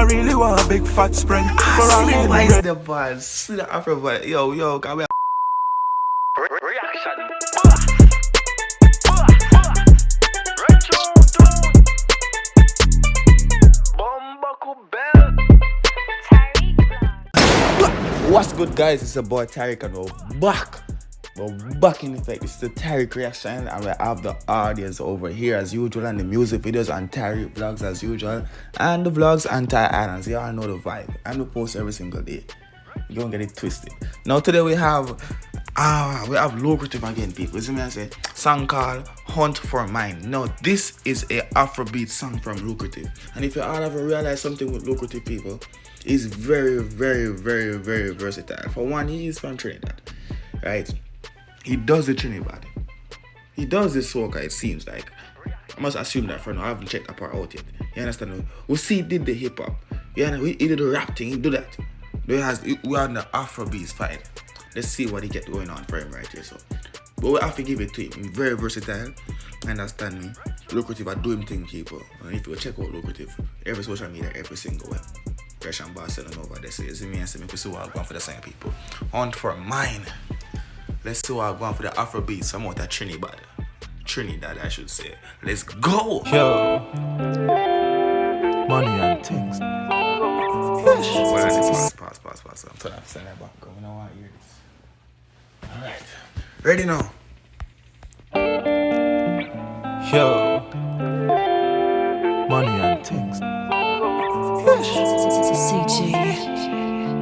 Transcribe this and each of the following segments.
I really want a big fat spread. For all See the why bread. the buzz. See the AfroBeat. Yo, can we Reaction. What's good, guys? It's your boy Tariq and we're back in effect. It's the Tariq reaction and we have the audience over here as usual and the music videos and Tariq vlogs as usual and the vlogs and Ty Islands. Y'all know the vibe and we post every single day. You don't get it twisted. Now today we have LucratiV again, people. You see me, I say song called Hunt for Mine. Now this is a AfroBeat song from LucratiV, and if you all ever realize something with LucratiV, people, is very versatile. For one, he is from Trinidad, right? He does the Trinidad. He does the soca, it seems like. I must assume that for now. I haven't checked that part out yet. You understand? We see he did the hip hop. Yeah, he did the rap thing. He do that. We are on the AfroBeat fight. Let's see what he get going on for him right here. So, but we have to give it to him. Very versatile. Understand me? LucratiV are doing things, people. And if you check out LucratiV, every social media, every single way. Fresh and Barcelona over there. So you see me and see me. See what I'm going for the same people. Hunt for Mine. Let's see what I'm going for the AfroBeat. Some out of Trinidad, I should say. Let's go. Yo, money and things. Pause. I'm trying to send that back. I don't want to hear this. Alright. Ready now. Yo, money and things. Seeche.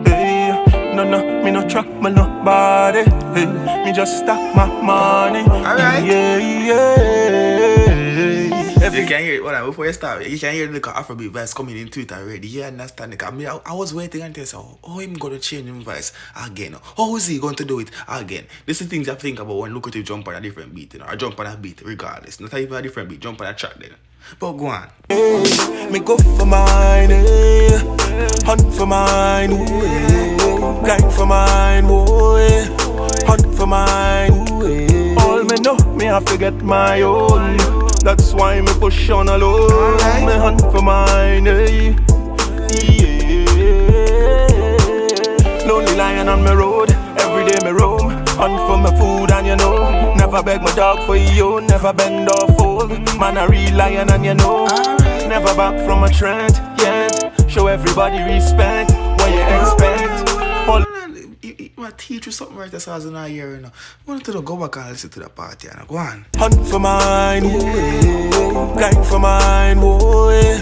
Hey, no, me no trap my nobody. Hey, me just stack my money. Alright. Yeah. You can hear it. Hold on, before you start, you can hear the AfroBeat voice coming in Twitter already. You understand it? I mean, I was waiting until say, oh, him going to change his voice again. How is he going to do it again? This is things I think about when LucratiV jump on a different beat, or jump on a beat regardless. Not even a different beat, jump on a track then. But go on. Hey, me go for mine, hey. Hunt for mine, hey. Grind for mine, hey. Hunt for mine, hey. All me know, me have to get my own. That's why me push on alone. Me hunt for mine, hey. Yeah. Lonely lion on my road, every day me roam. Hunt for my food and you know, never beg my dog for you, never bend or fold. Man a real lion and you know, never back from a trend yet. Show everybody respect, what you expect. He might teach you something right that's as in a year, you know. I want to go back and listen to the party and go on. Hunt for mine, yeah. Grind for mine, yeah.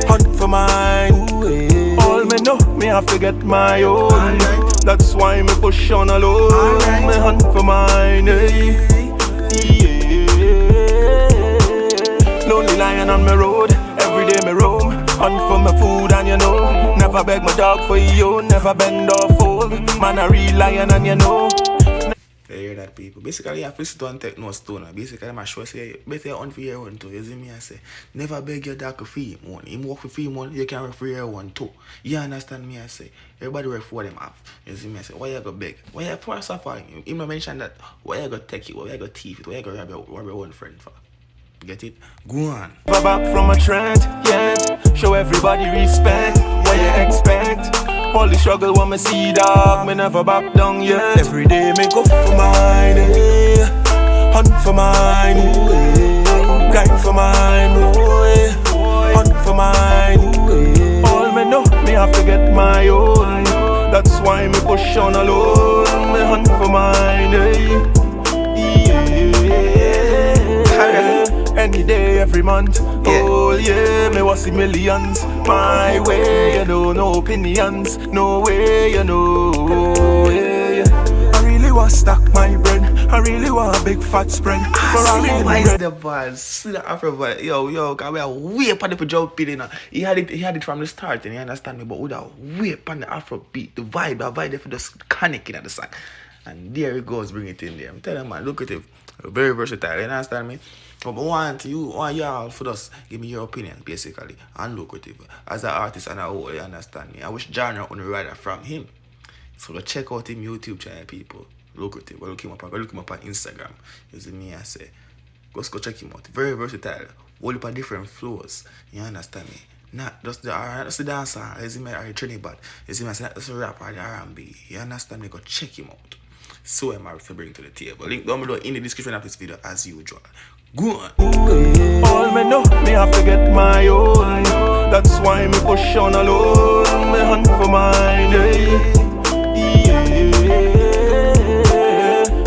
Hunt for mine, yeah. All me know, me have to get my own. That's why me push on alone. Me hunt for mine, yeah. Lonely lion on my road, every day me roam. Hunt for my food and you know, never beg my dog for you, never bend or fold. Man a real lion and you know. You hear that, people? Basically, you have to sit and take no stone. Basically, I'm sure say better on for your one too. You see me? I say never beg your dog to feed him one. Him work for feed one, you can work for your one too. You understand me? I say everybody work for them have. You see me? I say why you go beg? Why you for suffer? Him mention that why you go take it? Why you go thief it? Why you go rob your one friend for? Get it? Go on. Never back from a trend yet. Show everybody respect, what you expect. All the struggle when me see dog, me never back down yet. Every day me go for mine, eh. Hunt for mine, eh. Grind for mine, eh. Hunt for mine, eh. All me know, me have to get my own. That's why me push on alone. Me hunt for mine, eh. Any day, every month, oh yeah, me was see millions. My way, you know, no opinions, no way, you know, yeah. I really want stack my bread, I really want a big fat spread. For all See the why bread. the buzz. See the AfroBeat. Yo, can we are way upon the jump in, you know. He had it from the start, and you understand me, but with a way upon the AfroBeat, the vibe for just connecting at the song. And there it goes, bring it in there. I'm telling you, man, LucratiV, very versatile, you understand me? But I want y'all for just give me your opinion, basically, on LucratiV. As an artist and a whole, you understand me? I wish genre on the rider from him. So go check out him YouTube channel, people. LucratiV. Look him up on Instagram. You see me, I say. Go check him out. Very versatile. All up different flows. You understand me? Not just the dancer, is him or Trinidad. Is him as a rapper or the R&B. You understand? Me go check him out. So I'm to bring to the table. Link down below in the description of this video as usual. Go on. All me know, me have to get my own. That's why me push on alone. Me hunt for mine.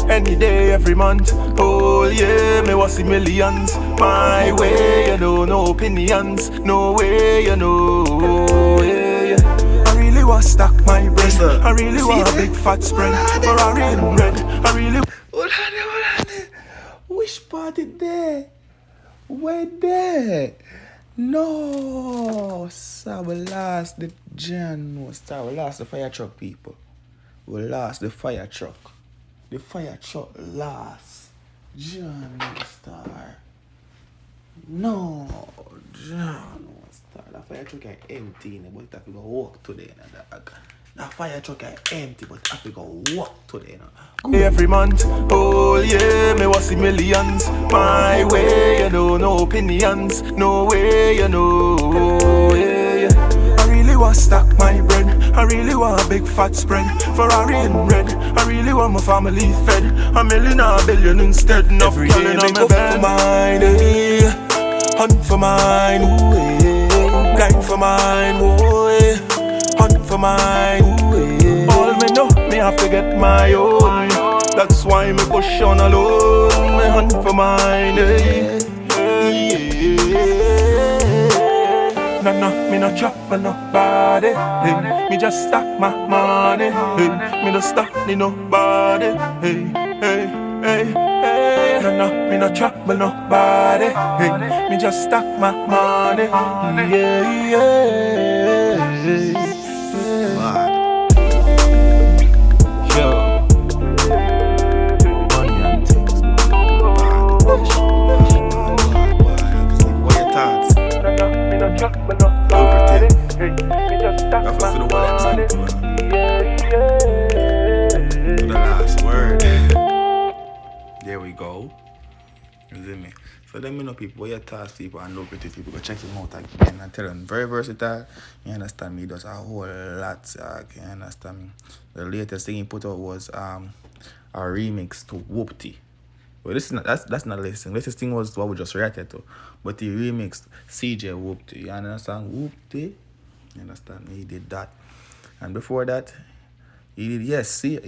Any day, every month. Oh yeah, me was see millions. My way, you know, no opinions. No way, you know. Yeah. I really want stack my bread. I really want a big fat spread. Ferrari in red. I really. Hold on. Which party there? Where there? No, sir, we lost the Jan. No, sir, we lost the fire truck, people. We lost the fire truck. The fire truck lost. John Star. No, John Star. The fire truck is empty, but I have to go walk today. The fire truck is empty, but I have to go walk today. Every month, oh yeah, me was see millions. My way, you know, no opinions. No way, you know. Yeah. I really want stack my bread. I really want a big fat spread. Ferrari in red. I really want my family fed. A million or a billion instead. Every day me go for mine, eh. Hunt for mine, ooh, eh. Grind for mine, ooh, eh. Hunt for mine, ooh, eh. All me know, me have to get my own. That's why me push on alone. Me hunt for mine, eh. Nah, me no chop for nobody. Hey. Me just stack my money. Hey. Me no stop ni nobody. Hey, hey, hey, hey. Nah, me no chop for nobody. Hey. Me just stack my money. Yeah, yeah. Yo, money and things. What your thoughts? To the last word. There we go. You see me? So let me know, people, what your thoughts, people, and LucratiV people. Go check him out again and tell them very versatile. You understand me? He does a whole lot. You understand me? The latest thing he put out was a remix to Whoopty. Well, this is not that's not the latest thing. Latest thing was what we just reacted to. But he remixed Seeche Whoopty. You understand? Whoopty. You understand me? He did that. And before that, he did he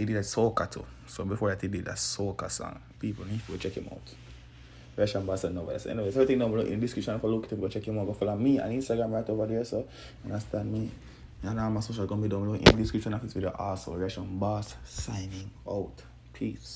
did a soca too. So before that he did a soca song. People need to go check him out. Russian Bastard Nova. So anyways, everything down below in the description for LucratiV. Go check him out. Go follow me on Instagram right over there. So you understand me? And all my social gonna be down below in the description of this video also. Russian Boss signing out. Peace.